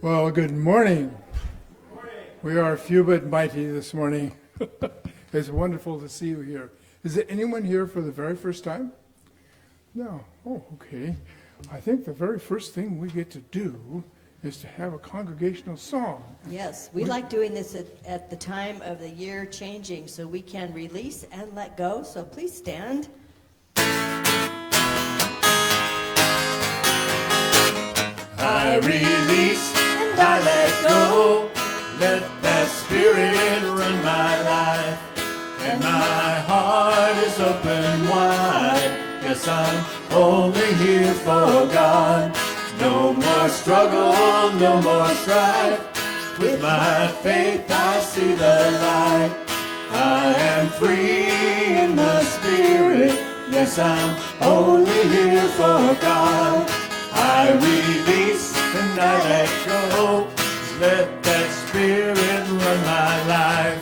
Well, good morning. We are few but mighty this morning. It's wonderful to see you here. Is there anyone here for the very first time? No. Oh, okay. I think the very first thing we get to do is to have a congregational song. Yes, we like doing this at the time of the year changing so we can release and let go. So please stand. I release and I let go. Let that spirit run my life. And my heart is open wide. Yes, I'm only here for God. No more struggle, no more strife. With my faith I see the light. I am free in the spirit. Yes, I'm only here for God. I release and I let go. Let that spirit run my life.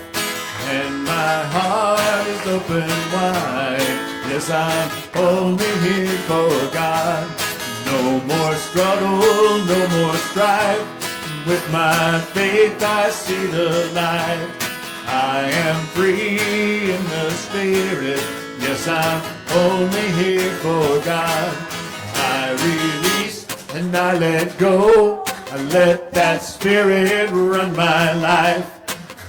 And my heart is open wide. Yes, I'm only here for God. No more struggle, no more strife. With my faith I see the light. I am free in the spirit. Yes, I'm only here for God. I release and I let go. I let that spirit run my life.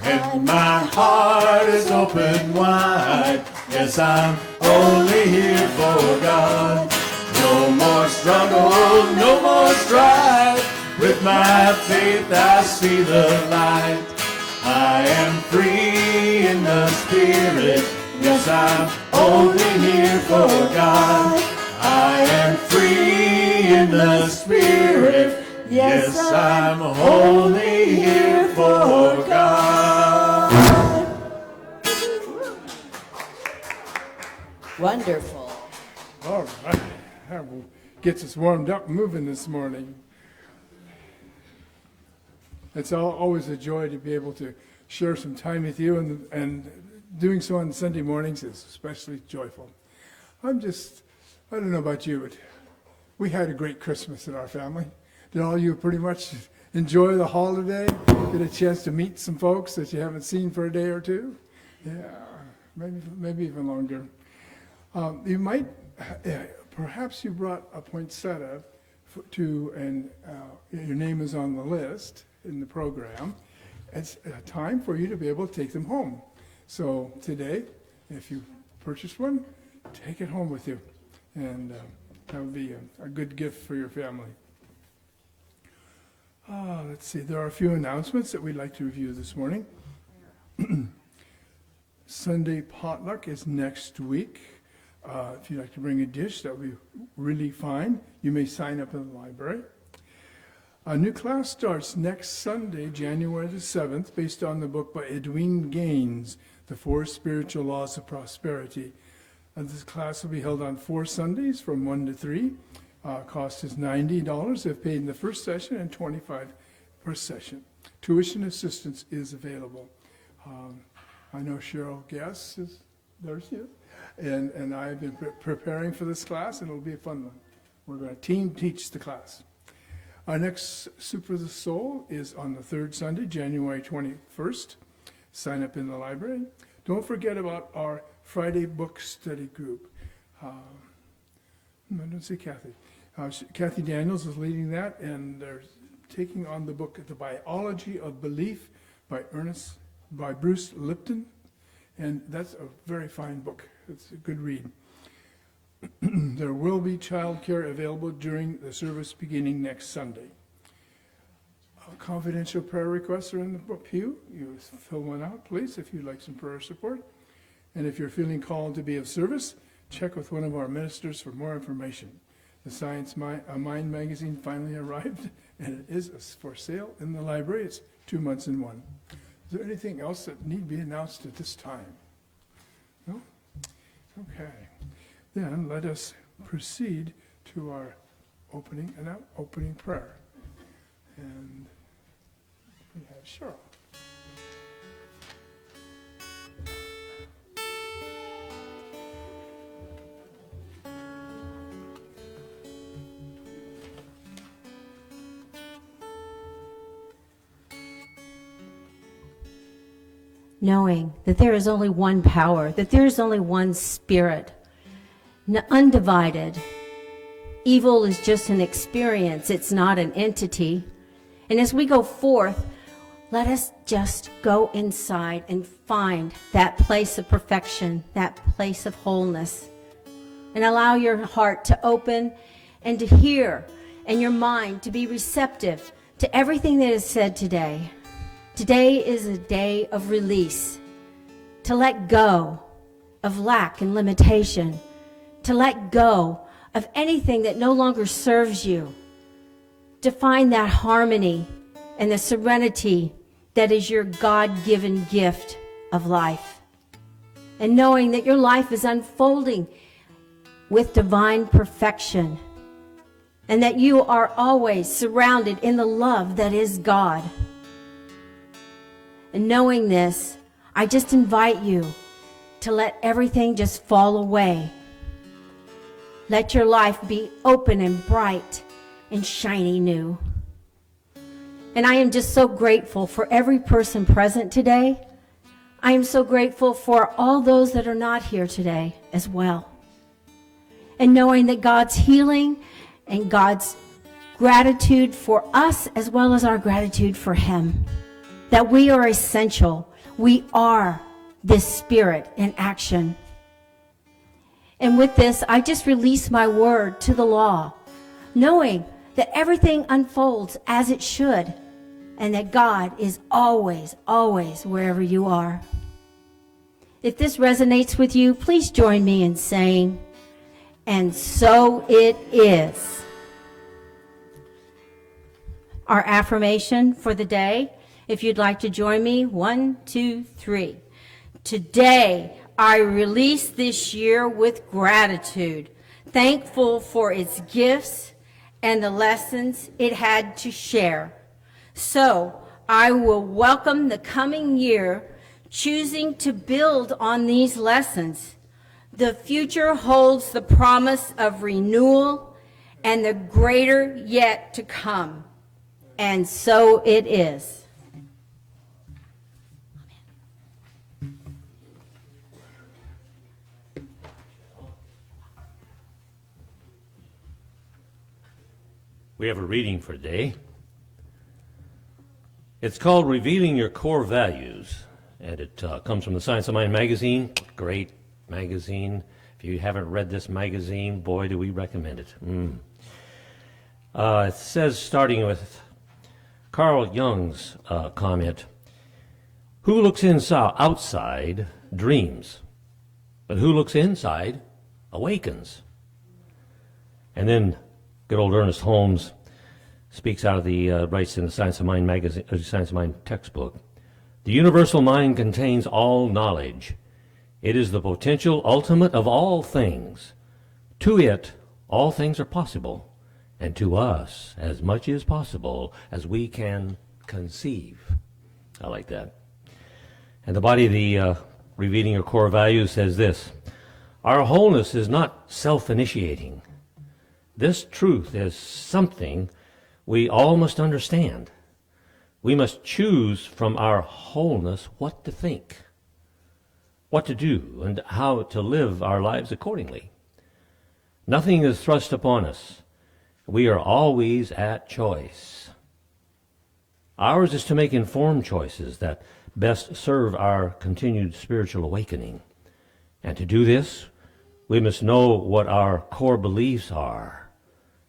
And my heart is open wide. Yes, I'm only here for God. No more struggle, no more strife. With my faith I see the light. I am free in the spirit. Yes, I'm only here for God. I am free in the spirit. Yes, I'm only here for God. Wonderful. All right. That gets us warmed up and moving this morning. It's always a joy to be able to share some time with you, and doing so on Sunday mornings is especially joyful. I don't know about you, but we had a great Christmas in our family. Did all you pretty much enjoy the holiday? Get a chance to meet some folks that you haven't seen for a day or two? Yeah, maybe even longer. You might, perhaps you brought a poinsettia and your name is on the list in the program. It's a time for you to be able to take them home. So today, if you purchase one, take it home with you. And that would be a good gift for your family. Let's see, there are a few announcements that we'd like to review this morning. Sunday potluck is next week. If you'd like to bring a dish, that would be really fine. You may sign up in the library. A new class starts next Sunday, January the 7th, based on the book by Edwin Gaines, The Four Spiritual Laws of Prosperity. This class will be held on 4 Sundays from 1 to 3. Cost is $90 if paid in the first session and $25 per session. Tuition assistance is available. I know Cheryl Guess is there, she is, and I've been preparing for this class, and it'll be a fun one. We're going to team teach the class. Our next Soup for the Soul is on the 3rd Sunday, January 21st. Sign up in the library. Don't forget about our Friday book study group. I don't see Kathy. Kathy Daniels is leading that, and they're taking on the book The Biology of Belief by Bruce Lipton, and that's a very fine book. It's a good read. There will be childcare available during the service beginning next Sunday. Confidential prayer requests are in the pew. You fill one out, please, if you'd like some prayer support. And if you're feeling called to be of service, check with one of our ministers for more information. The Science Mind magazine finally arrived, and it is for sale in the library. It's 2 months in one. Is there anything else that need to be announced at this time? No? Okay. Then let us proceed to our opening prayer. And we have Cheryl. knowing that there is only one power, that there is only one spirit, undivided. Evil is just an experience. It's not an entity. And as we go forth, let us just go inside and find that place of perfection, that place of wholeness. And allow your heart to open and to hear, and your mind to be receptive to everything that is said today. Today is a day of release, to let go of lack and limitation, to let go of anything that no longer serves you, to find that harmony and the serenity that is your God-given gift of life. And knowing that your life is unfolding with divine perfection, and that you are always surrounded in the love that is God. And knowing this, I just invite you to let everything just fall away. Let your life be open and bright and shiny new. And I am just so grateful for every person present today. I am so grateful for all those that are not here today as well. And knowing that God's healing and God's gratitude for us as well as our gratitude for Him. That we are essential. We are this spirit in action. And with this, I just release my word to the law, knowing that everything unfolds as it should, and that God is always, always wherever you are. If this resonates with you, please join me in saying, "And so it is." Our affirmation for the day, if you'd like to join me, 1, 2, 3. Today, I release this year with gratitude, thankful for its gifts and the lessons it had to share. So, I will welcome the coming year, choosing to build on these lessons. The future holds the promise of renewal and the greater yet to come. And so it is. We have a reading for today. It's called Revealing Your Core Values, and it comes from the Science of Mind magazine. Great magazine. If you haven't read this magazine, boy, do we recommend it. It says, starting with Carl Jung's comment, "Who looks outside dreams, but who looks inside awakens." And then good old Ernest Holmes speaks out of the writes in the Science of Mind magazine, Science of Mind textbook. "The universal mind contains all knowledge. It is the potential ultimate of all things. To it, all things are possible, and to us, as much is possible as we can conceive." I like that. And the body of the Revealing Your Core Values says this: "Our wholeness is not self-initiating. This truth is something we all must understand. We must choose from our wholeness what to think, what to do, and how to live our lives accordingly. Nothing is thrust upon us. We are always at choice. Ours is to make informed choices that best serve our continued spiritual awakening. And to do this, we must know what our core beliefs are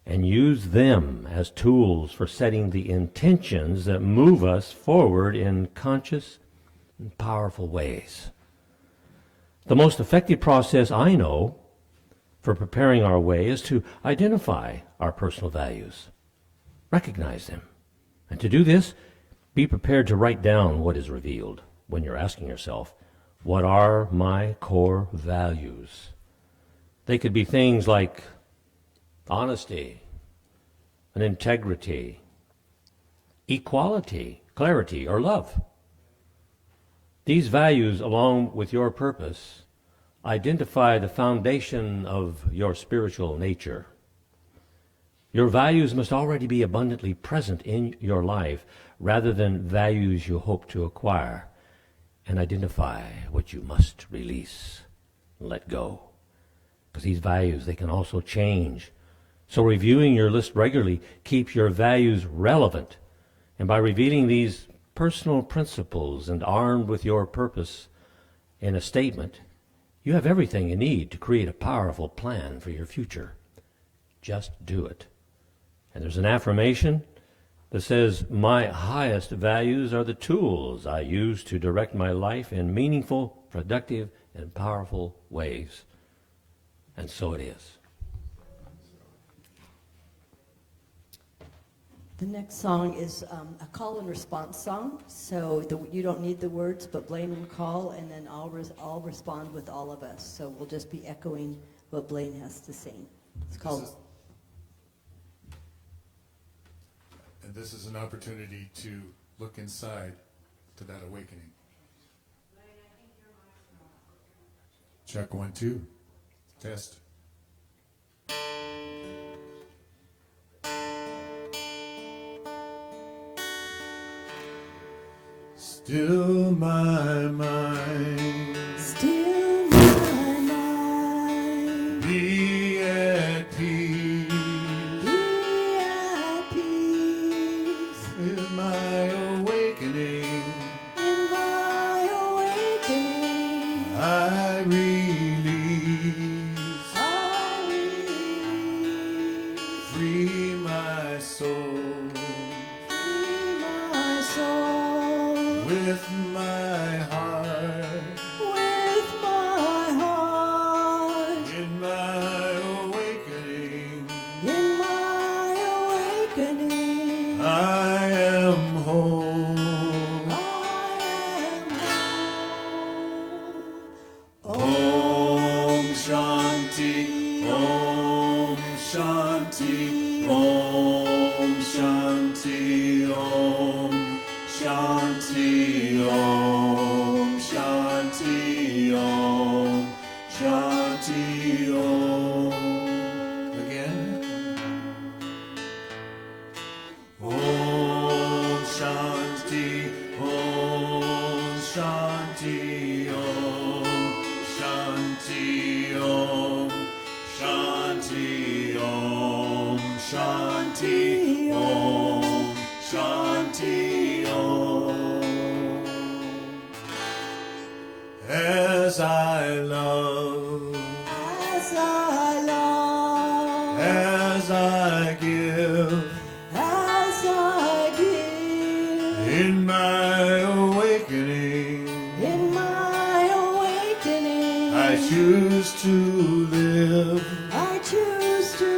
and use them as tools for setting the intentions that move us forward in conscious and powerful ways. The most effective process I know for preparing our way is to identify our personal values, recognize them, and to do this, be prepared to write down what is revealed when you're asking yourself, what are my core values? They could be things like honesty and integrity, equality, clarity, or love. These values, along with your purpose, identify the foundation of your spiritual nature. Your values must already be abundantly present in your life rather than values you hope to acquire. and identify what you must release, let go. Because these values, they can also change. So reviewing your list regularly keeps your values relevant. And by revealing these personal principles and armed with your purpose in a statement, you have everything you need to create a powerful plan for your future. Just do it. And there's an affirmation that says, my highest values are the tools I use to direct my life in meaningful, productive, and powerful ways. And so it is. The next song is a call and response song. So you don't need the words, but Blaine will call, and then I'll respond with all of us. So we'll just be echoing what Blaine has to sing. It's called... And this is an opportunity to look inside to that awakening. Check 1, 2. Test. Still my mind. Still my mind. Be at peace. Be at peace. With my awakening. In my awakening. I release. I release. Free my soul. Free my soul. With my heart. With my heart. In my awakening. In my awakening. I am whole. I am whole. Om Shanti, Om Shanti, Om Shanti, Om Shanti, Om Shanti, Om Shanti, Om. Again. Om Shanti, Om Shanti, Om Shanti, Om Shanti, Om Shanti, Om Shanti, Om. As I love, As I love. as I give, As I give. in my awakening, In my awakening. I choose to live. I choose to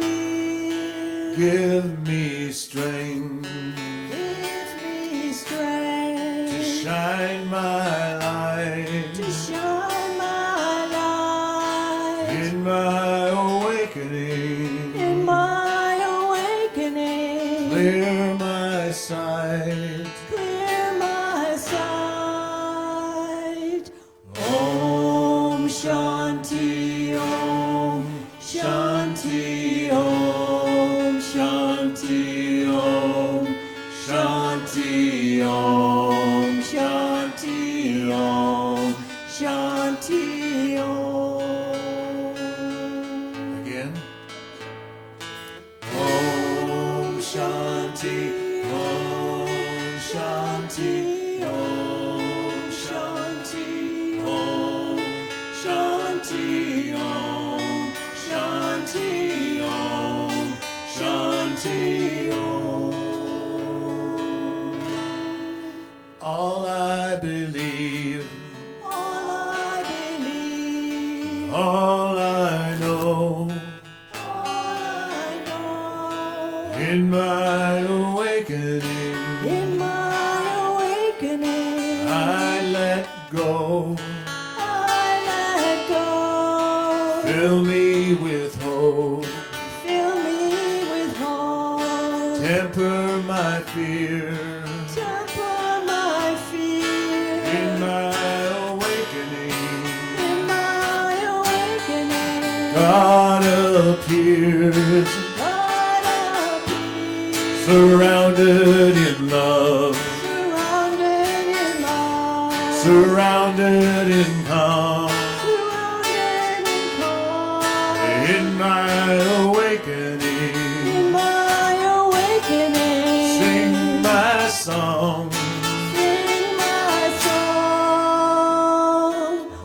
live. Give me strength Give me to strength. shine my light To shine my light. in my awakening. In my awakening. Clear my sight. Clear my sight. Om Shanti, Om Shanti, Om Shanti, Om Shanti, Om Shanti, Om Shanti, Om. Again. Om Shanti, Om Shanti, Om Shanti, Om Shanti, Om Shanti, Om Shanti, Om. All I believe, All I believe. all I know, All I know. in my awakening, In my awakening. I let go. I let go. Fill me with hope. Fill me with hope. Temper my fear. Temper my fear. In my awakening, In my awakening. God appears. God appears. Surrounded in love. Surrounded in love. surrounded in calm. In my awakening, sing my song.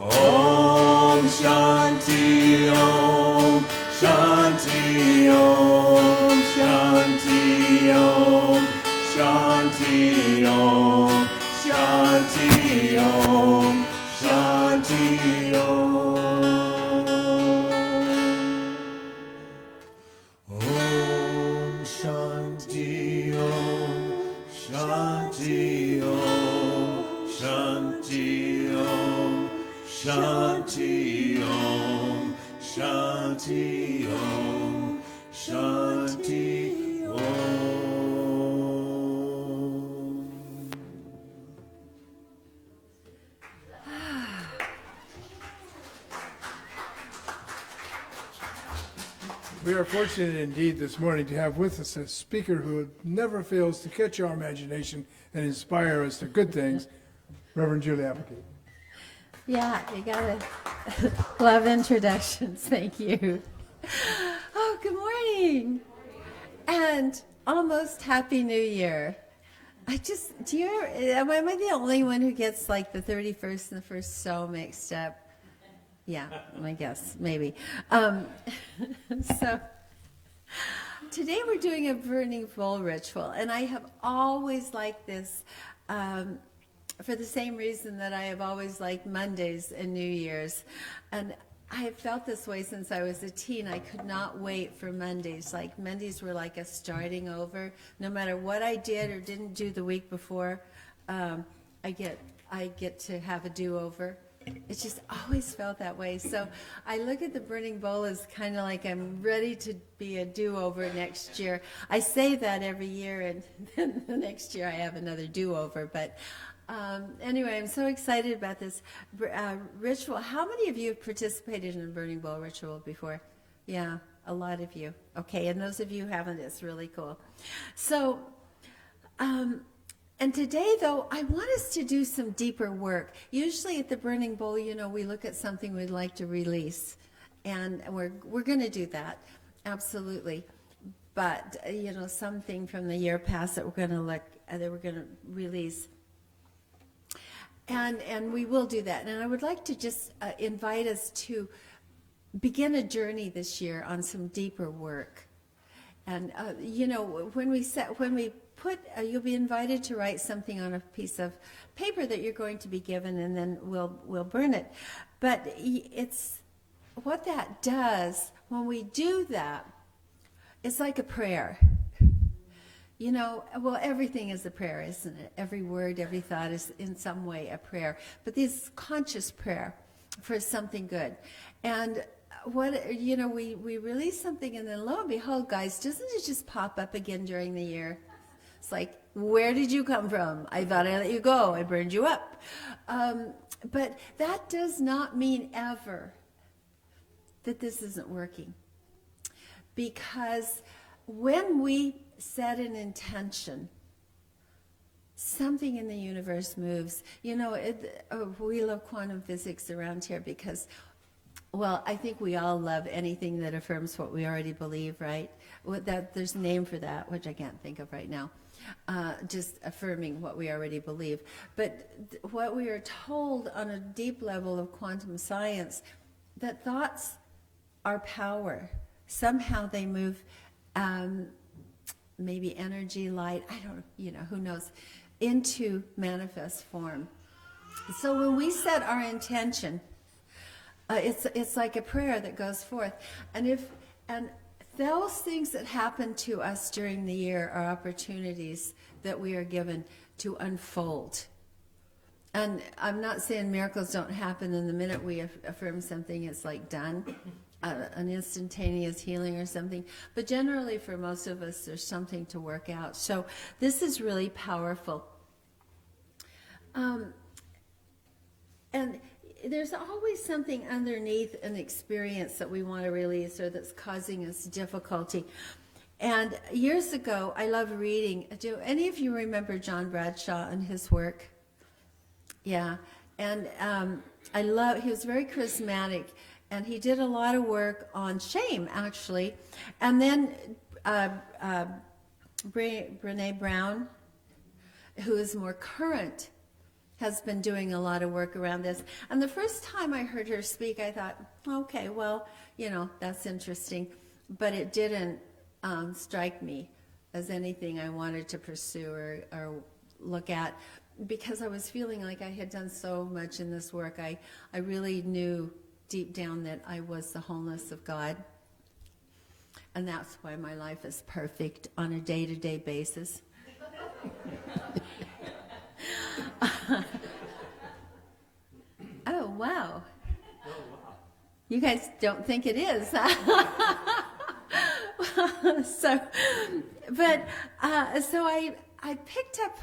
Om Shanti Om Shanti Om Shanti Om Shanti Om Shanti Om Shanti Om. Om Shanti Om Shanti Om Shanti Om Shanti Om Shanti Om Shanti Om. We are fortunate indeed this morning to have with us a speaker who never fails to catch our imagination and inspire us to good things, Reverend Julie Applegate. Yeah, you gotta love introductions. Thank you. Oh, good morning. And almost Happy New Year. Am I the only one who gets like the 31st and the 1st so mixed up? Yeah, I guess, maybe. So today we're doing a burning bowl ritual, and I have always liked this for the same reason that I have always liked Mondays and New Year's. And I have felt this way since I was a teen. I could not wait for Mondays. Like Mondays were like a starting over. No matter what I did or didn't do the week before, I get to have a do-over. It's just always felt that way. So I look at the burning bowl as kind of like I'm ready to be a do-over next year. I say that every year, and then the next year I have another do-over. But anyway, I'm so excited about this ritual. How many of you have participated in a burning bowl ritual before? Yeah, a lot of you. Okay, and those of you who haven't, it's really cool. So, and today, though, I want us to do some deeper work. Usually at the burning bowl, we look at something we'd like to release, and we're going to do that, absolutely. But something from the year past that we're going to release, and we will do that. And I would like to just invite us to begin a journey this year on some deeper work. And when we put, you'll be invited to write something on a piece of paper that you're going to be given, and then we'll burn it. But it's what that does when we do that. It's like a prayer. Well, everything is a prayer, isn't it? Every word, every thought is in some way a prayer. But this is conscious prayer for something good. And we release something, and then lo and behold, guys, doesn't it just pop up again during the year? It's like, where did you come from? I thought I let you go. I burned you up. But that does not mean ever that this isn't working. Because when we set an intention, something in the universe moves. We love quantum physics around here because, well, I think we all love anything that affirms what we already believe, right? There's a name for that, which I can't think of right now. Just affirming what we already believe. But what we are told on a deep level of quantum science, that thoughts are power. Somehow they move, maybe energy, light, I don't, who knows, into manifest form. So when we set our intention, it's like a prayer that goes forth. And those things that happen to us during the year are opportunities that we are given to unfold. And I'm not saying miracles don't happen, and the minute we affirm something, it's like done, an instantaneous healing or something. But generally, for most of us, there's something to work out. So this is really powerful. And there's always something underneath an experience that we want to release or that's causing us difficulty. And years ago, I love reading. Do any of you remember John Bradshaw and his work? Yeah. And he was very charismatic, and he did a lot of work on shame, actually. And then Brene Brown, who is more current, has been doing a lot of work around this. And the first time I heard her speak, I thought, okay, well, that's interesting. But it didn't strike me as anything I wanted to pursue or look at, because I was feeling like I had done so much in this work. I really knew deep down that I was the wholeness of God. And that's why my life is perfect on a day-to-day basis. Oh, wow. You guys don't think it is. So I picked up,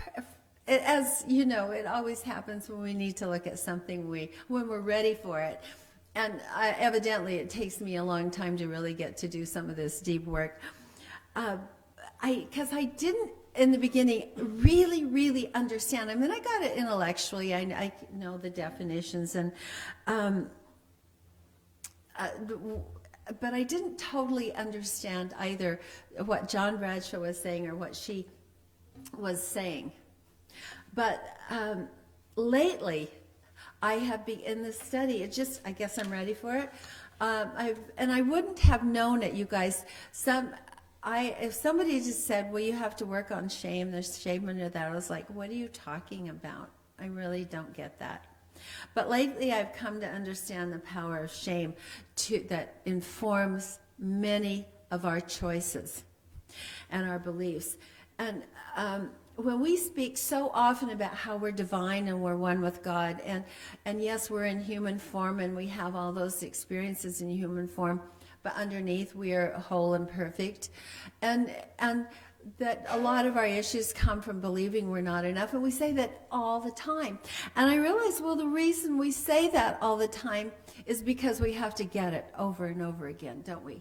as you know, it always happens when we need to look at something when we're ready for it. And evidently it takes me a long time to really get to do some of this deep work. Because I didn't, in the beginning, really understand. I mean, I got it intellectually. I know the definitions, but I didn't totally understand either what John Bradshaw was saying or what she was saying. But lately, I have in this study. I guess I'm ready for it. I wouldn't have known it, you guys. If somebody just said, well, you have to work on shame, there's shame under that, I was like, what are you talking about? I really don't get that. But lately I've come to understand the power of shame that informs many of our choices and our beliefs. And when we speak so often about how we're divine and we're one with God, and yes, we're in human form and we have all those experiences in human form, but underneath we are whole and perfect, and that a lot of our issues come from believing we're not enough, and we say that all the time. And I realize, well, the reason we say that all the time is because we have to get it over and over again, don't we?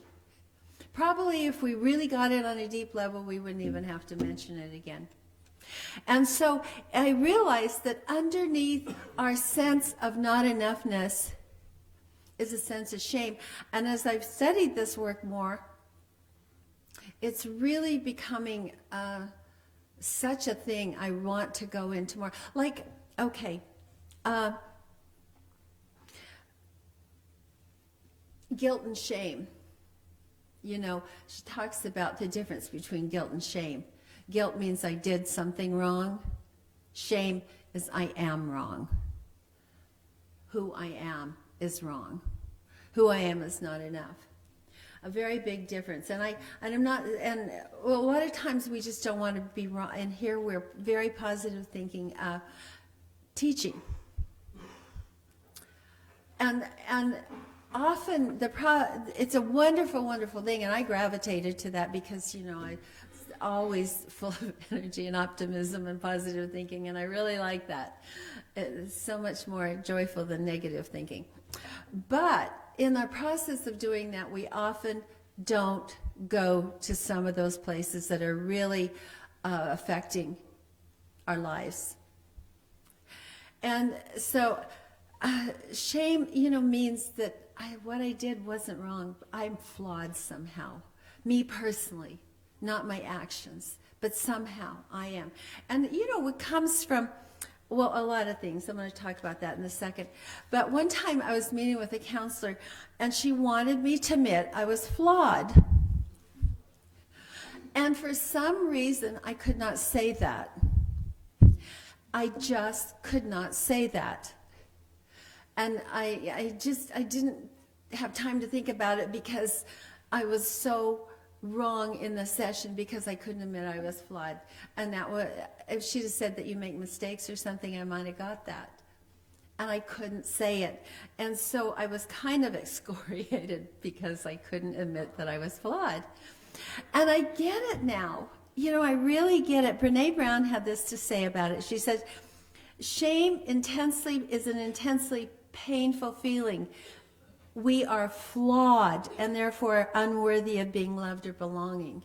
Probably if we really got it on a deep level, we wouldn't even have to mention it again. And so I realized that underneath our sense of not enoughness is a sense of shame. And as I've studied this work more, it's really becoming such a thing I want to go into more. Like, okay, guilt and shame. You know, she talks about the difference between guilt and shame. Guilt means I did something wrong. Shame is I am wrong. Who I am is wrong. Who I am is not enough. A very big difference. And I'm not, and well, a lot of times we just don't want to be wrong. And here we're very positive thinking, teaching. And often it's a wonderful, wonderful thing. And I gravitated to that because, you know, I always full of energy and optimism and positive thinking, and I really like that. It's so much more joyful than negative thinking. But in the process of doing that, we often don't go to some of those places that are really affecting our lives. And so shame, you know, means that what I did wasn't wrong. I'm flawed somehow, me personally. Not my actions, but somehow I am. And, you know, what comes from, well, a lot of things. I'm going to talk about that in a second. But one time I was meeting with a counselor, and she wanted me to admit I was flawed. And for some reason, I could not say that. I just could not say that. And I didn't have time to think about it because I was so wrong in the session because I couldn't admit I was flawed. And that was, if she'd have said that you make mistakes or something, I might have got that. And I couldn't say it. And so I was kind of excoriated because I couldn't admit that I was flawed. And I get it now. You know, I really get it. Brene Brown had this to say about it. She said, shame is an intensely painful feeling. We are flawed and therefore unworthy of being loved or belonging.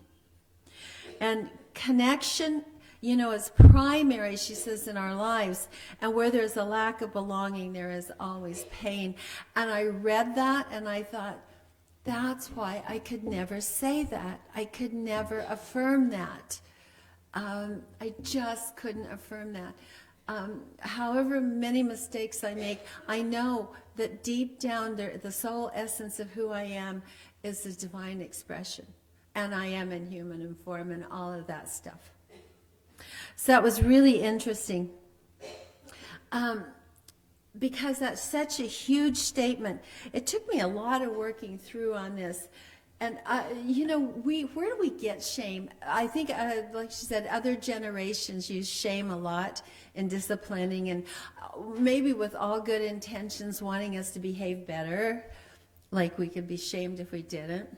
And connection is primary, she says, in our lives. And where there's a lack of belonging, there is always pain. And I read that and I thought, that's why I could never say that. I could never affirm that. I just couldn't affirm that. However many mistakes I make, I know that deep down there, the soul essence of who I am is the divine expression. And I am in human form and all of that stuff. So that was really interesting. Because that's such a huge statement. It took me a lot of working through on this. And, where do we get shame? I think, like she said, other generations use shame a lot in disciplining and maybe with all good intentions wanting us to behave better, like we could be shamed if we didn't.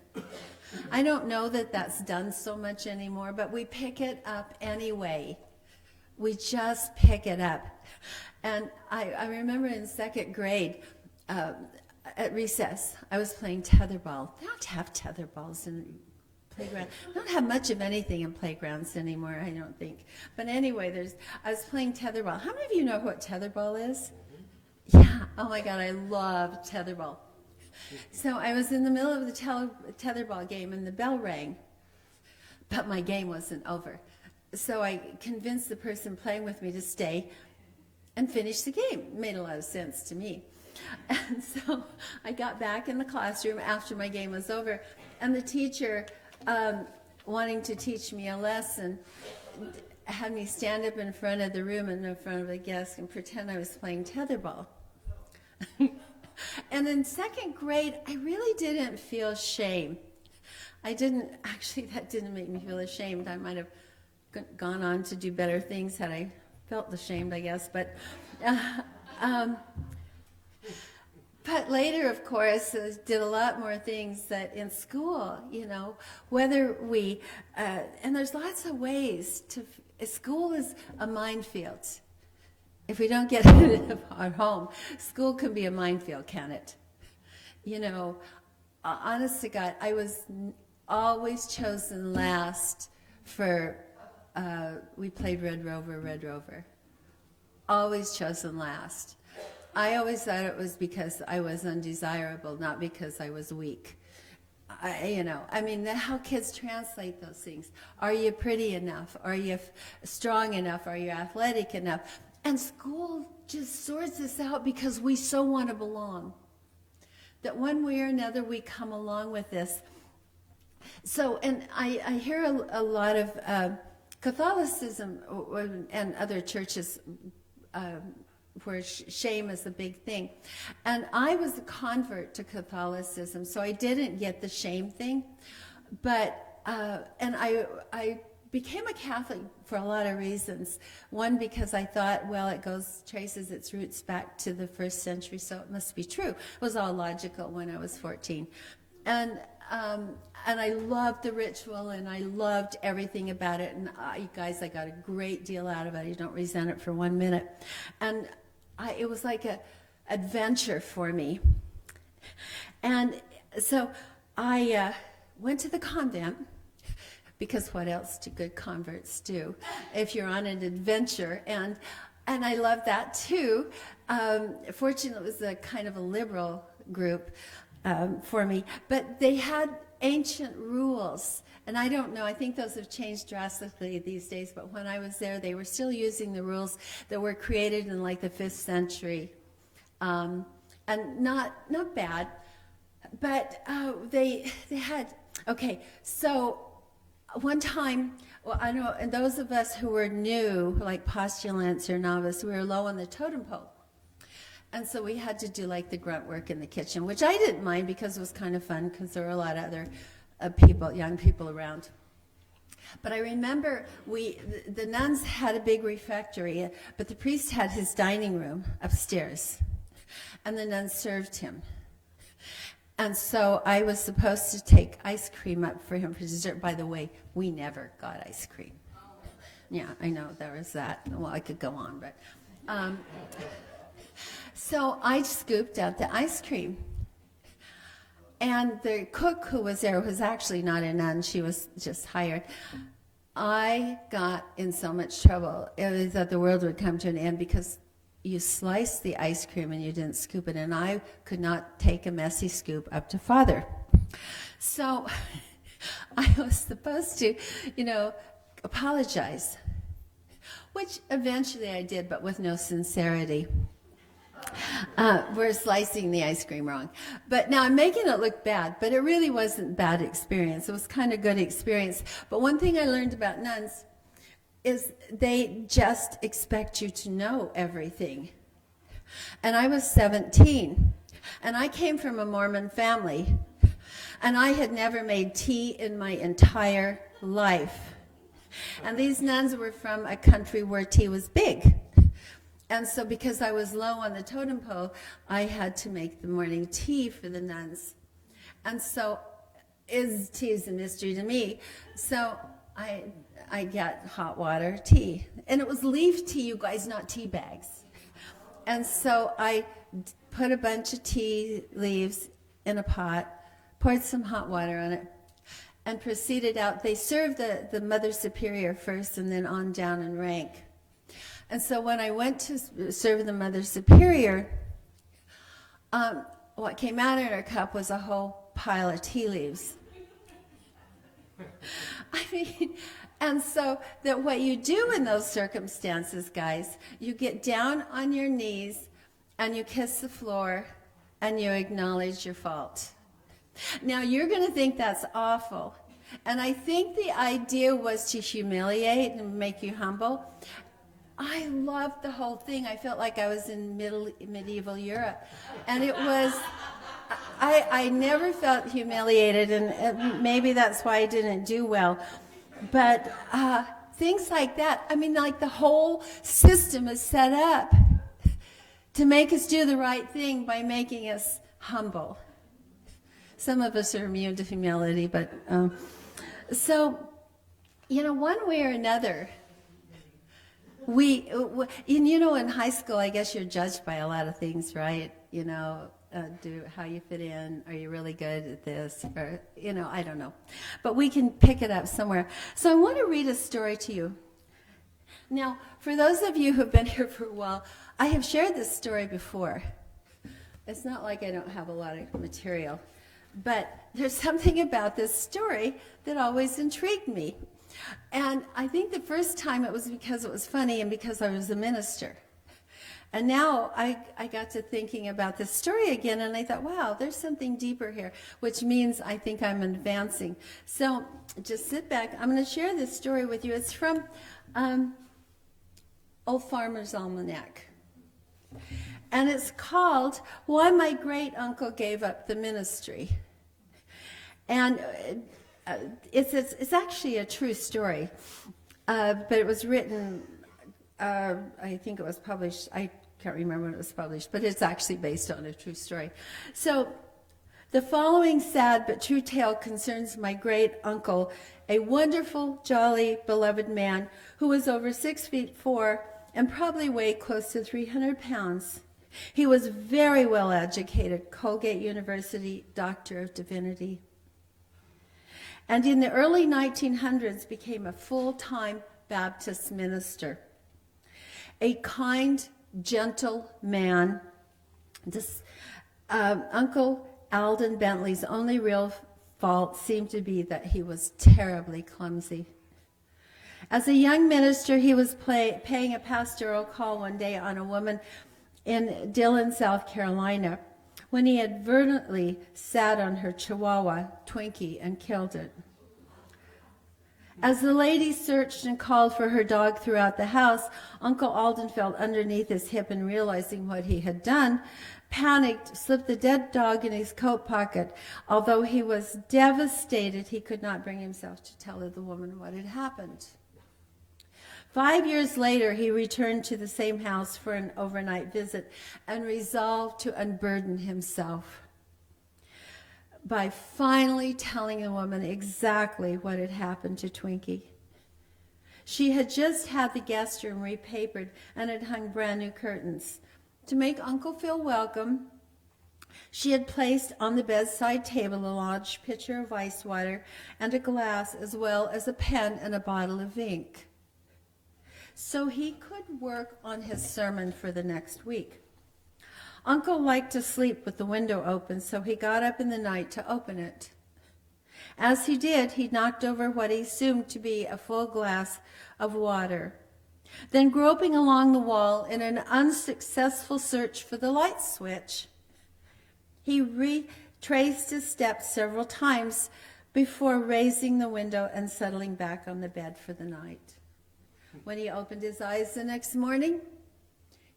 I don't know that that's done so much anymore, but we pick it up anyway. We just pick it up. And I remember in second grade, at recess, I was playing tetherball. They don't have tetherballs in playgrounds. They don't have much of anything in playgrounds anymore, I don't think. But anyway, I was playing tetherball. How many of you know what tetherball is? Yeah. Oh my God, I love tetherball. So I was in the middle of the tetherball game and the bell rang, but my game wasn't over. So I convinced the person playing with me to stay and finish the game. It made a lot of sense to me. And so I got back in the classroom after my game was over, and the teacher, wanting to teach me a lesson, had me stand up in front of the room and in front of a desk and pretend I was playing tetherball. And in second grade, I really didn't feel shame. That didn't make me feel ashamed. I might have gone on to do better things had I felt ashamed, I guess. But later, of course, did a lot more things that in school, whether we, and there's lots of ways school is a minefield. If we don't get it at home, school can be a minefield, can it? Honest to God, I was always chosen last for, we played Red Rover. Always chosen last. I always thought it was because I was undesirable, not because I was weak. How kids translate those things. Are you pretty enough? Are you strong enough? Are you athletic enough? And school just sorts us out because we so want to belong. That one way or another we come along with this. So, and I hear a lot of Catholicism and other churches where shame is a big thing. And I was a convert to Catholicism, so I didn't get the shame thing. But, and I became a Catholic for a lot of reasons. One, because I thought, well, traces its roots back to the 1st century, so it must be true. It was all logical when I was 14. And I loved the ritual, and I loved everything about it. And you guys, I got a great deal out of it. I don't resent it for 1 minute. And it was like an adventure for me. And so I went to the convent, because what else do good converts do if you're on an adventure? And I love that too. Fortunately, it was a kind of a liberal group for me, but they had ancient rules. And I don't know, I think those have changed drastically these days, but when I was there, they were still using the rules that were created in like the 5th century. And not bad, but they had, okay, so one time, well, I know, and those of us who were new, like postulants or novice, we were low on the totem pole. And so we had to do like the grunt work in the kitchen, which I didn't mind because it was kind of fun because there were a lot of other young people around. But I remember the nuns had a big refectory, but the priest had his dining room upstairs, and the nuns served him. And so I was supposed to take ice cream up for him for dessert. By the way, we never got ice cream. Yeah, I know, there was that. Well, I could go on, but... So I scooped out the ice cream. And the cook who was there was actually not a nun. She was just hired. I got in so much trouble. I thought the world would come to an end because you sliced the ice cream and you didn't scoop it, and I could not take a messy scoop up to Father. So I was supposed to, apologize, which eventually I did, but with no sincerity. We're slicing the ice cream wrong. But now I'm making it look bad, but it really wasn't bad experience. It was kind of good experience. But one thing I learned about nuns is they just expect you to know everything. And I was 17, and I came from a Mormon family, and I had never made tea in my entire life. And these nuns were from a country where tea was big. And so because I was low on the totem pole, I had to make the morning tea for the nuns. And so tea is a mystery to me. So I get hot water tea. And it was leaf tea, you guys, not tea bags. And so I put a bunch of tea leaves in a pot, poured some hot water on it, and proceeded out. They served the Mother Superior first and then on down in rank. And so when I went to serve the Mother Superior, what came out in her cup was a whole pile of tea leaves. I mean, and so that what you do in those circumstances, guys, you get down on your knees and you kiss the floor and you acknowledge your fault. Now, you're going to think that's awful. And I think the idea was to humiliate and make you humble. I loved the whole thing. I felt like I was in medieval Europe. And it was, I never felt humiliated, and maybe that's why I didn't do well. But things like that, I mean, like the whole system is set up to make us do the right thing by making us humble. Some of us are immune to humility, but so, one way or another, in high school, I guess you're judged by a lot of things, right? How you fit in, are you really good at this, or, I don't know. But we can pick it up somewhere. So I want to read a story to you. Now, for those of you who've been here for a while, I have shared this story before. It's not like I don't have a lot of material. But there's something about this story that always intrigued me. And I think the first time it was because it was funny and because I was a minister. And now I got to thinking about this story again, and I thought, wow, there's something deeper here, which means I think I'm advancing. So just sit back. I'm going to share this story with you. It's from Old Farmer's Almanac. And it's called Why My Great Uncle Gave Up the Ministry. And it's actually a true story, but it was written, I think it was published, I can't remember when it was published, but it's actually based on a true story. So the following sad but true tale concerns my great uncle, a wonderful, jolly, beloved man who was over 6'4" and probably weighed close to 300 pounds. He was very well educated, Colgate University, Doctor of Divinity. And in the early 1900s became a full-time Baptist minister. A kind, gentle man. Uncle Alden Bentley's only real fault seemed to be that he was terribly clumsy. As a young minister, he was paying a pastoral call one day on a woman in Dillon, South Carolina, when he inadvertently sat on her chihuahua, Twinkie, and killed it. As the lady searched and called for her dog throughout the house, Uncle Alden felt underneath his hip and realizing what he had done, panicked, slipped the dead dog in his coat pocket. Although he was devastated, he could not bring himself to tell the woman what had happened. 5 years later, he returned to the same house for an overnight visit and resolved to unburden himself by finally telling the woman exactly what had happened to Twinkie. She had just had the guest room repapered and had hung brand new curtains. To make Uncle feel welcome, She had placed on the bedside table a large pitcher of ice water and a glass, as well as a pen and a bottle of ink, so he could work on his sermon for the next week. Uncle liked to sleep with the window open, so he got up in the night to open it. As he did, he knocked over what he assumed to be a full glass of water. Then, groping along the wall in an unsuccessful search for the light switch, he retraced his steps several times before raising the window and settling back on the bed for the night. When he opened his eyes the next morning,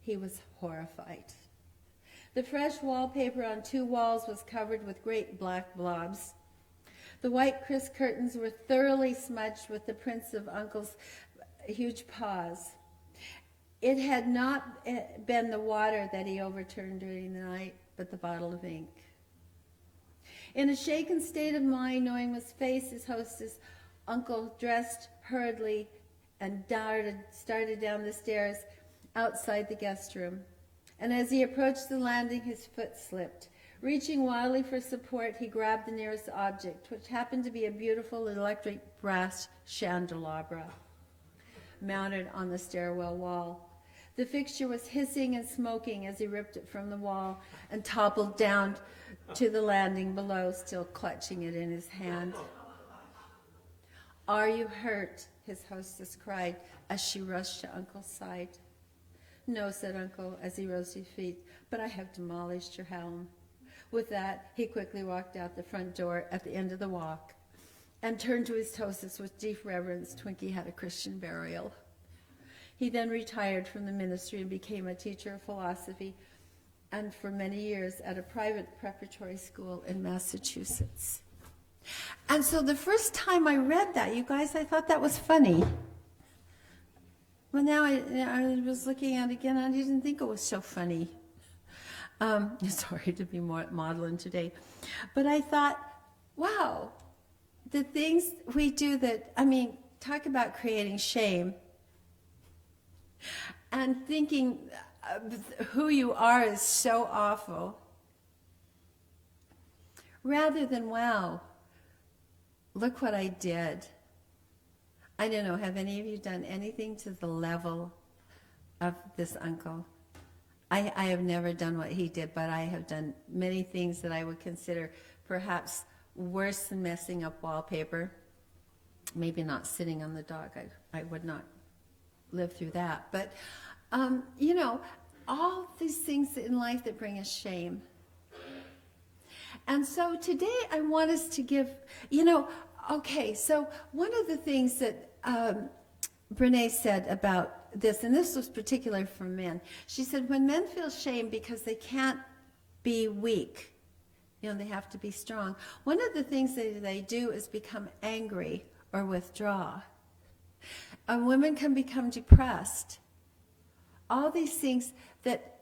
he was horrified. The fresh wallpaper on 2 walls was covered with great black blobs. The white crisp curtains were thoroughly smudged with the prints of Uncle's huge paws. It had not been the water that he overturned during the night, but the bottle of ink. In a shaken state of mind, knowing his face, his hostess, Uncle dressed hurriedly and started down the stairs outside the guest room. And as he approached the landing, his foot slipped. Reaching wildly for support, he grabbed the nearest object, which happened to be a beautiful electric brass candelabra mounted on the stairwell wall. The fixture was hissing and smoking as he ripped it from the wall and toppled down to the landing below, still clutching it in his hand. "Are you hurt?" his hostess cried as she rushed to Uncle's side. "No," said Uncle as he rose to his feet, "but I have demolished your home." With that, he quickly walked out the front door at the end of the walk and turned to his hostess with deep reverence. Twinkie had a Christian burial. He then retired from the ministry and became a teacher of philosophy, and for many years at a private preparatory school in Massachusetts. And so the first time I read that, you guys, I thought that was funny. Well, now I was looking at it again, I didn't think it was so funny. Sorry to be more maudlin today. But I thought, wow, the things we do that, talk about creating shame. And thinking who you are is so awful. Rather than, wow, look what I did. I don't know, have any of you done anything to the level of this uncle? I have never done what he did, but I have done many things that I would consider perhaps worse than messing up wallpaper. Maybe not sitting on the dock. I would not live through that. But, all these things in life that bring us shame. And so today I want us to give, so one of the things that Brene said about this, and this was particular for men, she said when men feel shame because they can't be weak, they have to be strong, one of the things that they do is become angry or withdraw. Women can become depressed. All these things that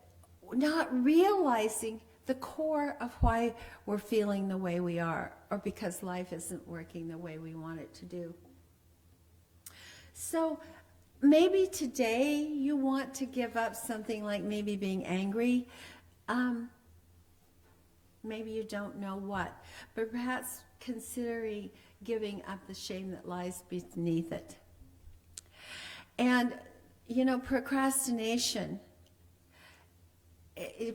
not realizing the core of why we're feeling the way we are, or because life isn't working the way we want it to do. So maybe today you want to give up something like maybe being angry. Maybe you don't know what, but perhaps considering giving up the shame that lies beneath it. And, procrastination.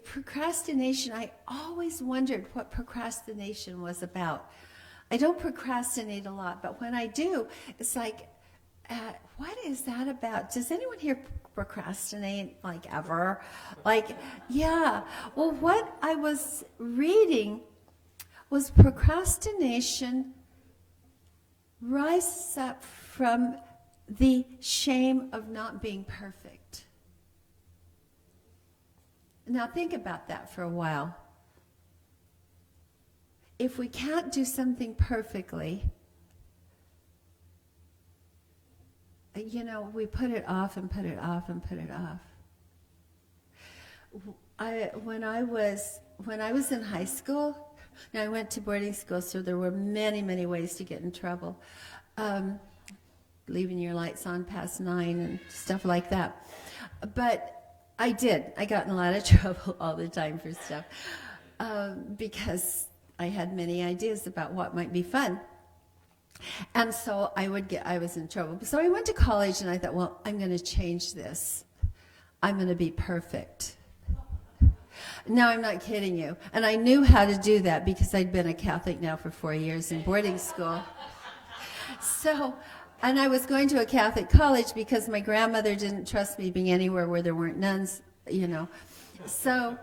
Procrastination, I always wondered what procrastination was about. I don't procrastinate a lot, but when I do, it's like, what is that about? Does anyone here procrastinate, ever? Yeah. Well, what I was reading was procrastination rises up from the shame of not being perfect. Now think about that for a while. If we can't do something perfectly, we put it off and put it off and put it off. When I was in high school, now I went to boarding school, so there were many, many ways to get in trouble. Leaving your lights on past 9 and stuff like that. But I got in a lot of trouble all the time for stuff. because I had many ideas about what might be fun. And so I was in trouble. So I went to college and I thought, well, I'm going to change this. I'm going to be perfect. No, I'm not kidding you. And I knew how to do that because I'd been a Catholic now for 4 years in boarding school. So, and I was going to a Catholic college because my grandmother didn't trust me being anywhere where there weren't nuns, you know. So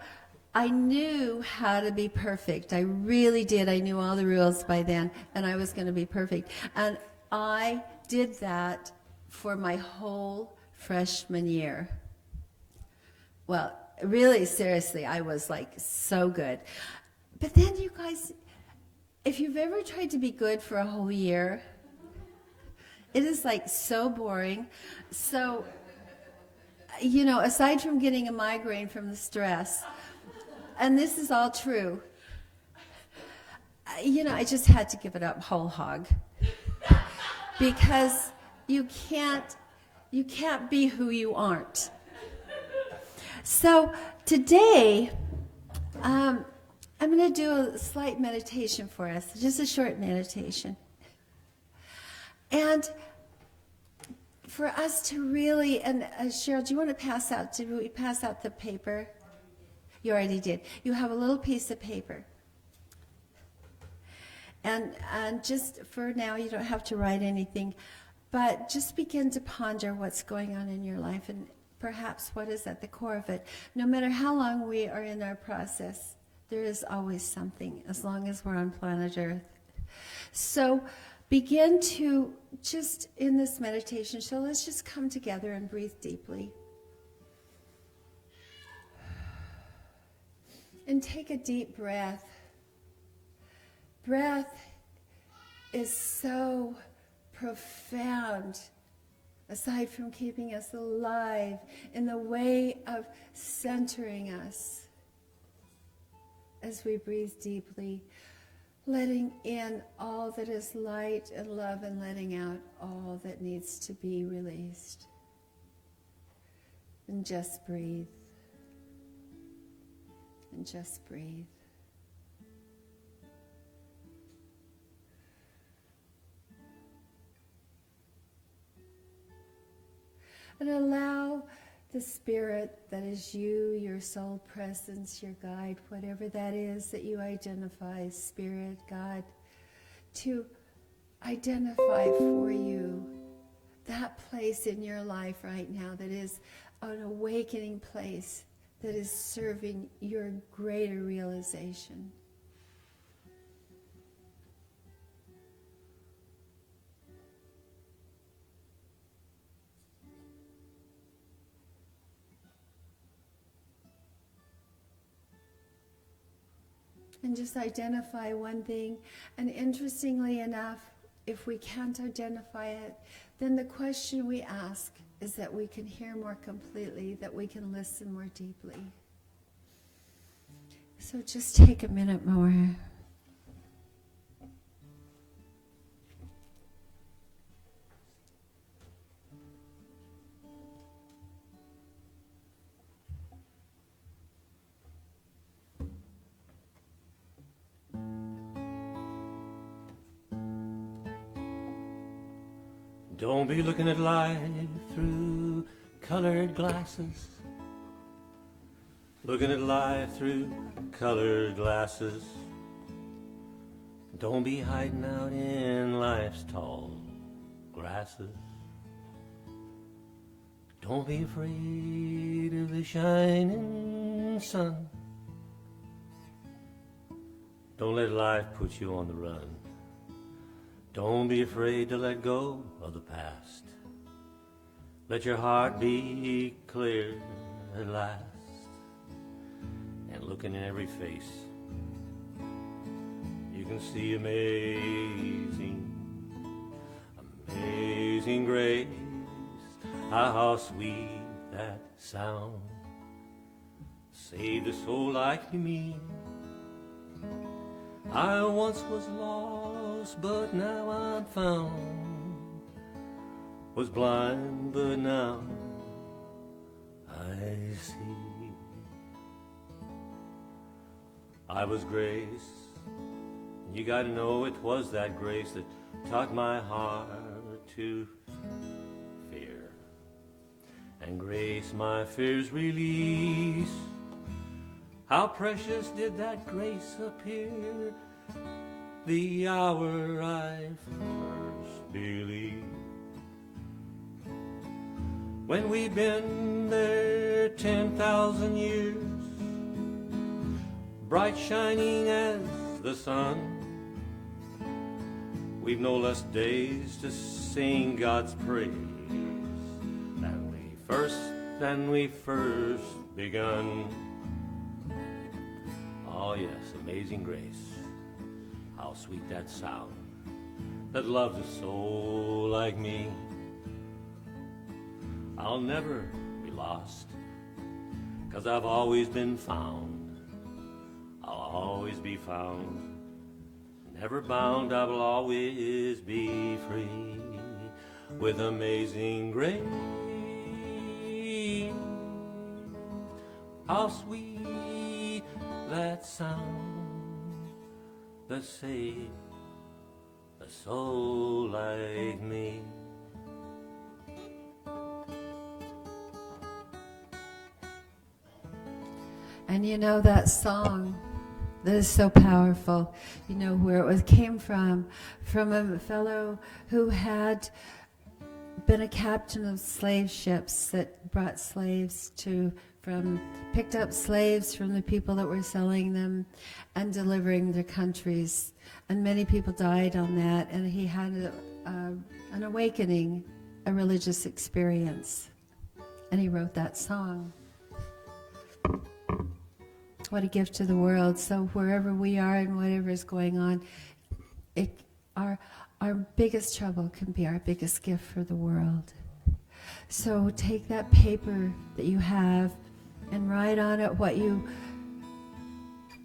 I knew how to be perfect. I really did. I knew all the rules by then, and I was going to be perfect. And I did that for my whole freshman year. Well, really, seriously, I was like so good. But then you guys, if you've ever tried to be good for a whole year, it is like so boring. So, you know, aside from getting a migraine from the stress, and this is all true, you know, I just had to give it up whole hog. Because you can't be who you aren't. So today, I'm going to do a slight meditation for us, just a short meditation. And for us to really, and Cheryl, do you want to pass out, did we pass out the paper? You already did. You have a little piece of paper. And just for now, you don't have to write anything, but just begin to ponder what's going on in your life and perhaps what is at the core of it. No matter how long we are in our process, there is always something, as long as we're on planet Earth. So begin to just, in this meditation, so let's just come together and breathe deeply. And take a deep breath. Breath is so profound, aside from keeping us alive, in the way of centering us as we breathe deeply, letting in all that is light and love and letting out all that needs to be released. And just breathe. And just breathe. And allow the spirit that is you, your soul presence, your guide, whatever that is that you identify, spirit, God, to identify for you that place in your life right now that is an awakening place that is serving your greater realization. And just identify one thing. And interestingly enough, if we can't identify it, then the question we ask is that we can hear more completely, that we can listen more deeply. So just take a minute more. Don't be looking at life through colored glasses. Looking at life through colored glasses. Don't be hiding out in life's tall grasses. Don't be afraid of the shining sun. Don't let life put you on the run. Don't be afraid to let go of the past. Let your heart be clear at last. And looking in every face, you can see amazing, amazing grace. Ah, how sweet that sound. Saved a soul like me. I once was lost, but now I'm found. Was blind, but now I see. I was grace. You gotta know it was that grace that taught my heart to fear. And grace my fears release. How precious did that grace appear the hour I first believed. When we've been there 10,000 years, bright shining as the sun, we've no less days to sing God's praise than we first begun. Oh yes, amazing grace, how sweet that sound that loves a soul like me. I'll never be lost, 'cause I've always been found. I'll always be found, never bound. I will always be free with amazing grace. How sweet that sound that saved a soul like me. And you know that song that is so powerful, you know where it came from a fellow who had been a captain of slave ships that brought slaves picked up slaves from the people that were selling them and delivering their countries. And many people died on that, and he had an awakening, a religious experience. And he wrote that song. What a gift to the world. So wherever we are and whatever is going on, our biggest trouble can be our biggest gift for the world. So take that paper that you have and write on it what you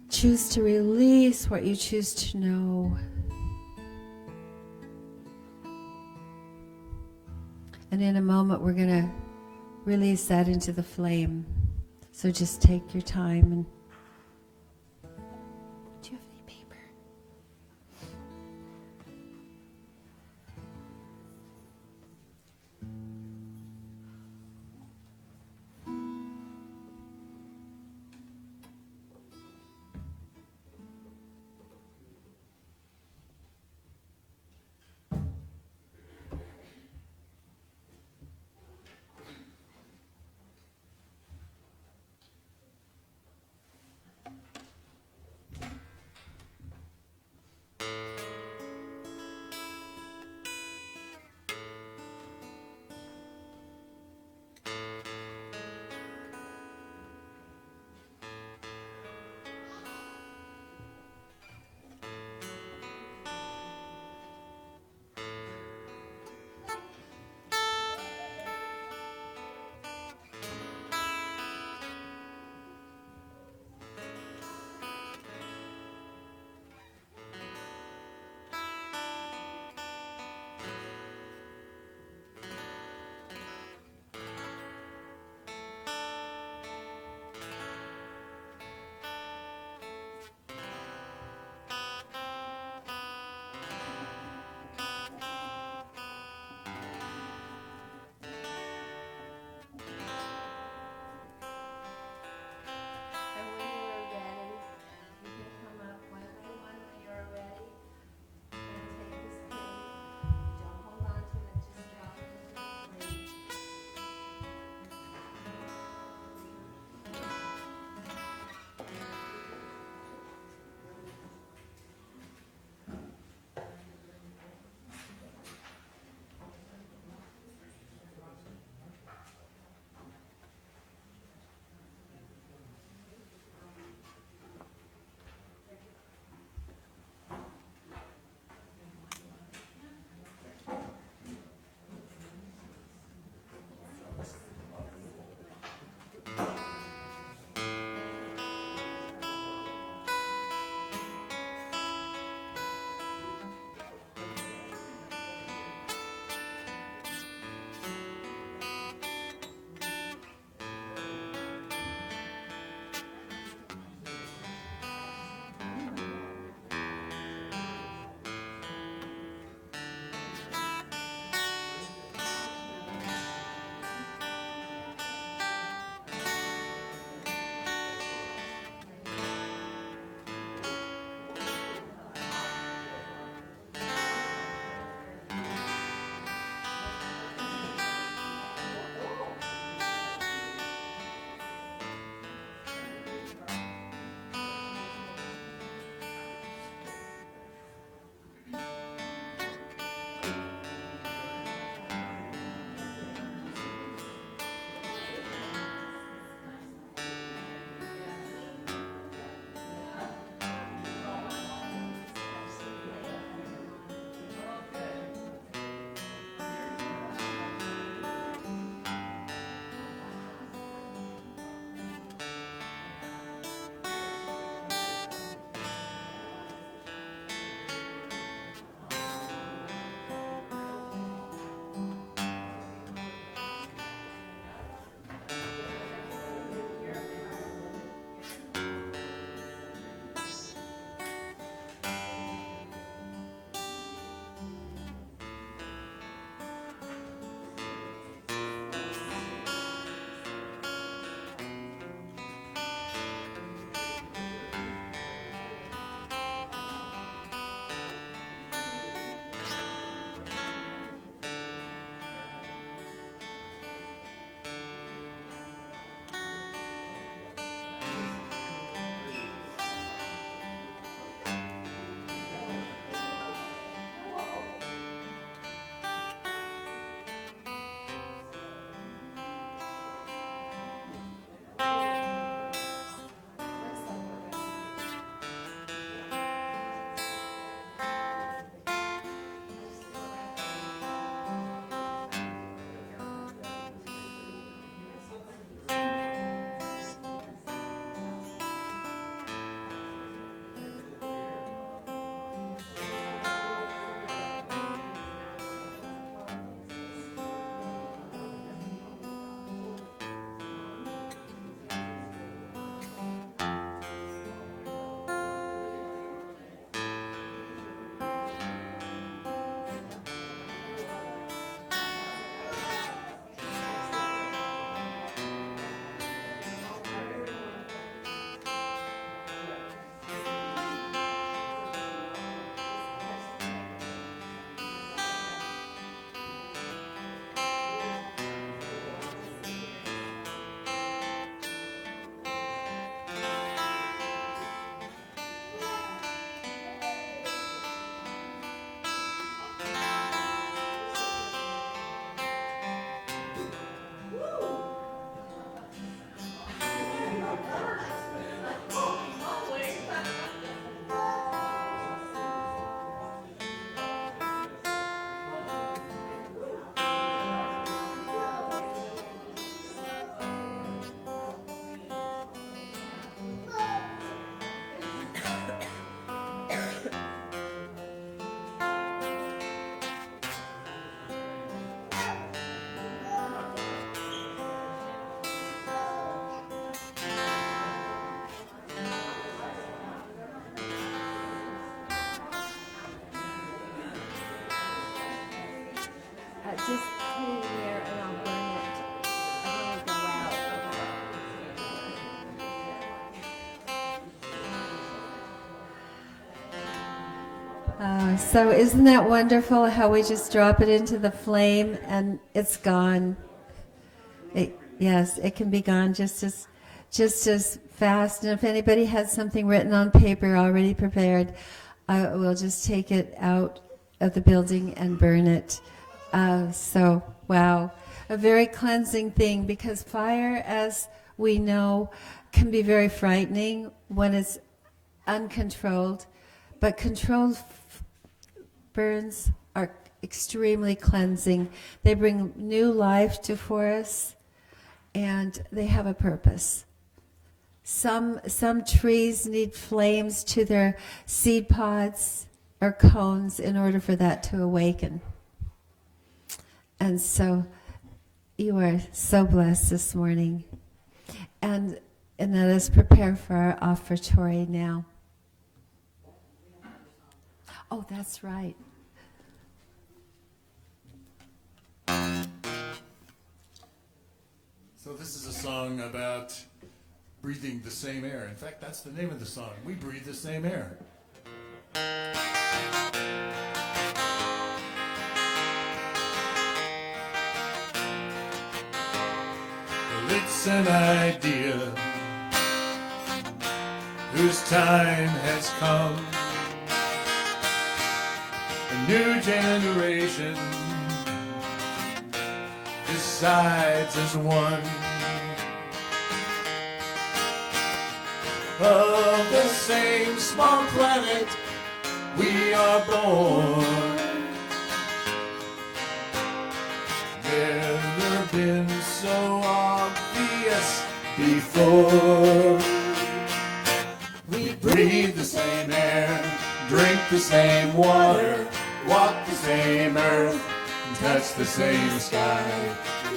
choose to release, what you choose to know. And in a moment, we're going to release that into the flame. So just take your time. And do you have any paper? just hang there and I'll burn it. I want to go out. So isn't that wonderful how we just drop it into the flame and it's gone? Yes, it can be gone just as fast. And if anybody has something written on paper already prepared, I will just take it out of the building and burn it. So, wow, a very cleansing thing, because fire, as we know, can be very frightening when it's uncontrolled, but controlled burns are extremely cleansing. They bring new life to forests, and they have a purpose. Some trees need flames to their seed pods or cones in order for that to awaken. And so you are so blessed this morning. And let us prepare for our offertory now. Oh, that's right. So this is a song about breathing the same air. In fact, that's the name of the song. We breathe the same air. Well, it's an idea whose time has come. A new generation decides as one of the same small planet we are born. Never been so obvious before. We breathe the same air, drink the same water, walk the same earth, touch the same sky,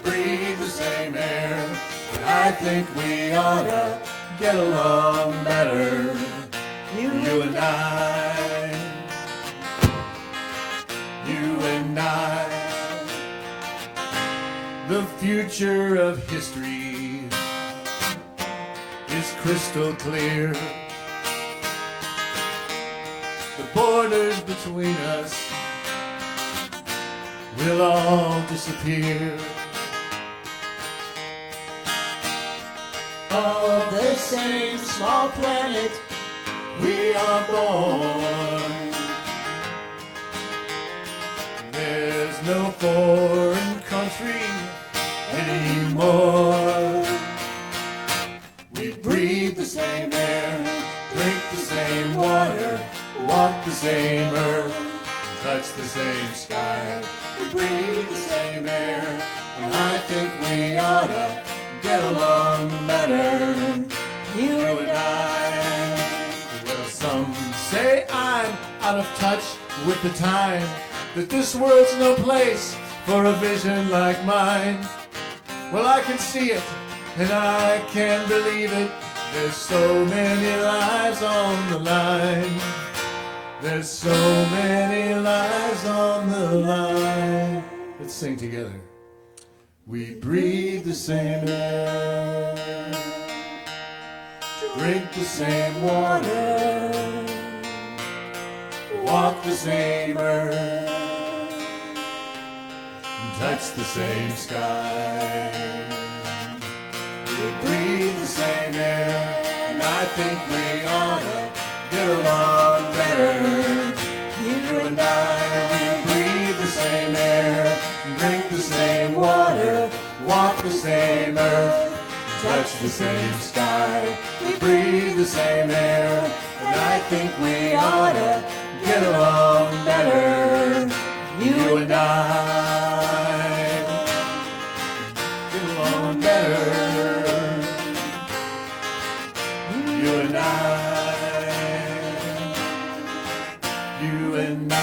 breathe the same air, and I think we ought to get along better, you and I, you and I. The future of history is crystal clear. The borders between us will all disappear. Of the same small planet we are born. There's no foreign country anymore. We breathe the same air, drink the same water, walk the same earth, touch the same sky. We breathe the same air, and I think we ought to get along better, you and I. Well, some say I'm out of touch with the time, that this world's no place for a vision like mine. Well, I can see it, and I can believe it. There's so many lives on the line. There's so many lives on the line. Let's sing together. We breathe the same air, drink the same water, walk the same earth, and touch the same sky. We breathe the same air, and I think we ought to get along better. You and I, we breathe the same air, drink the same water, walk the same earth, touch the same sky. We breathe the same air, and I think we ought to get along better. You and I, get along better. You and I, you and I.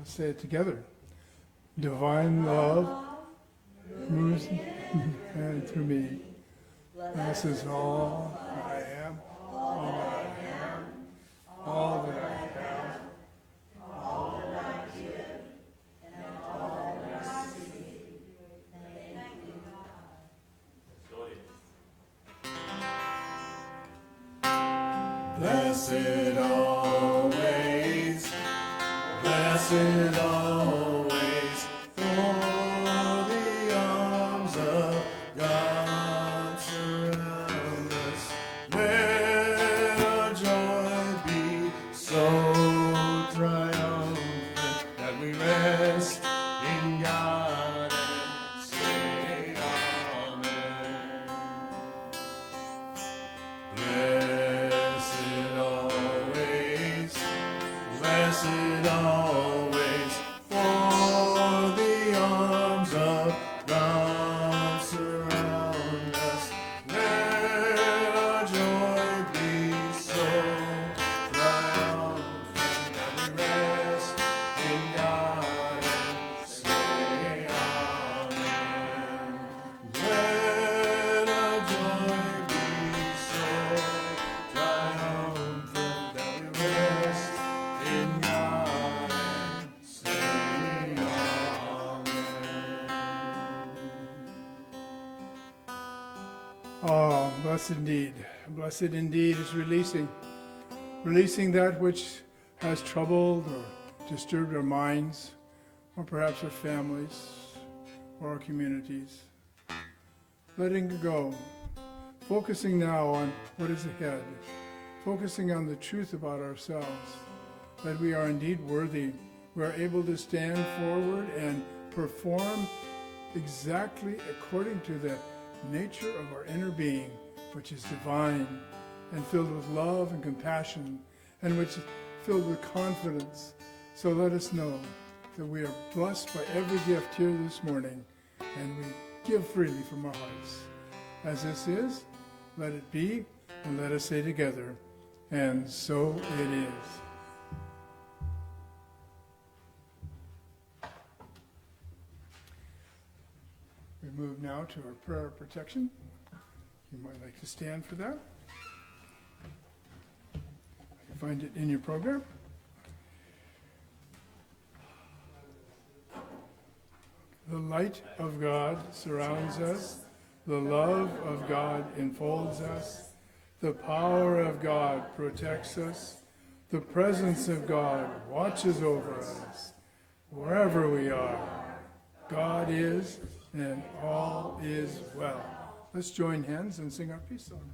Let's say it together. Divine love moves and through me. This is all I am, all that I am, all that I have. Blessed always, blessed always, for the arms of God surround us. Let our joy be so triumphant that we rest in God and say Amen. Blessed always, blessed always, for the arms of God surround us. Let our joy be so triumphant that we rest in God and say Amen. Let our joy be so triumphant that we rest in God and say Amen. Oh, blessed indeed. Blessed indeed is releasing. Releasing that which has troubled or disturbed our minds, or perhaps our families, or our communities. Letting it go. Focusing now on what is ahead. Focusing on the truth about ourselves. That we are indeed worthy. We are able to stand forward and perform exactly according to the nature of our inner being, which is divine and filled with love and compassion, and which is filled with confidence. So let us know that we are blessed by every gift here this morning, and we give freely from our hearts. As this is, let it be, and let us say together, and so it is. We move now to our prayer of protection. You might like to stand for that. You find it in your program. The light of God surrounds us. The love of God enfolds us. The power of God protects us. The presence of God watches over us. Wherever we are, God is, and all is well. Let's join hands and sing our peace song.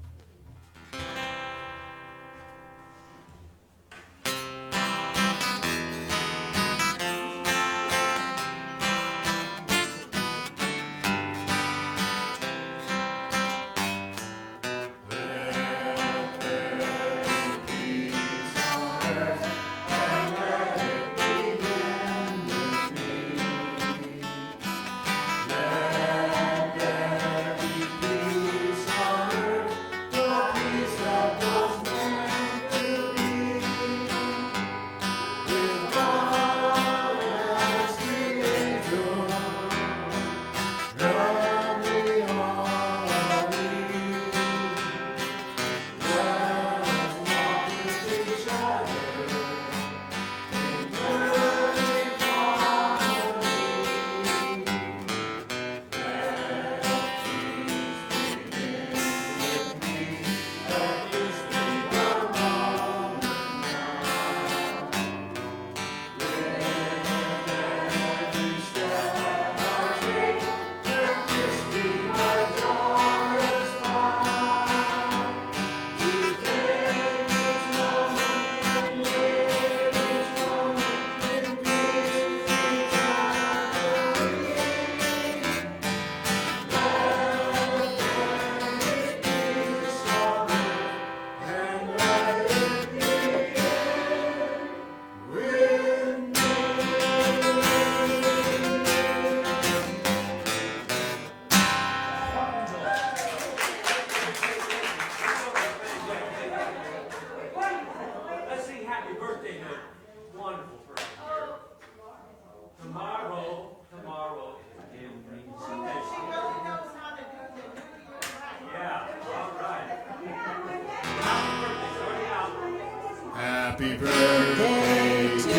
Happy birthday to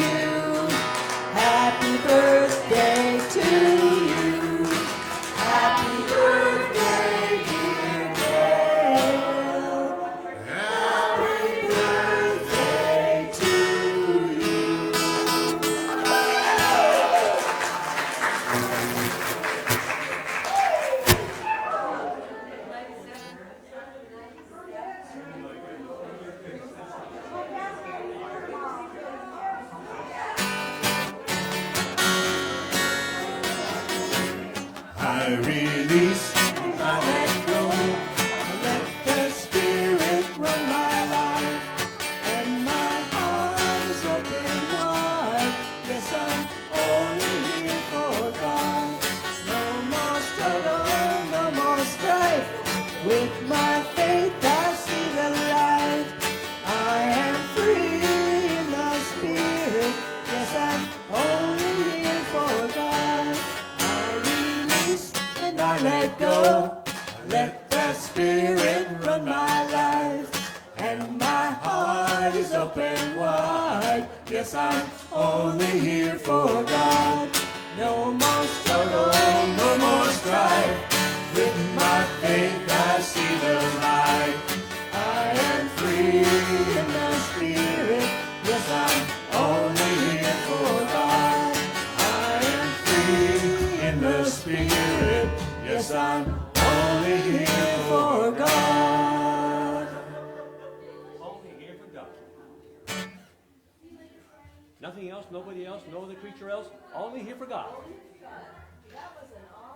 you. Happy birthday to you. Happy birthday, dear Gail. Happy birthday to you. I release and I let go. I let the Spirit run my life, and my heart is open wide. Yes, I'm only here for God. No more struggle, no more strife. With my faith, I see the light. I am free in the Spirit. Yes, I'm only here for God. And I let go. I let the Spirit run my life, and my heart is open wide. Yes, I'm only here for God. No more struggle, no more strife. With my faith, I see the light. I am free in the Spirit. Yes, I'm only here for God. I am free in the Spirit. Yes, I'm only here for God. Only here for God. Nothing else, nobody else, no other creature else. Only here for God. That was an awesome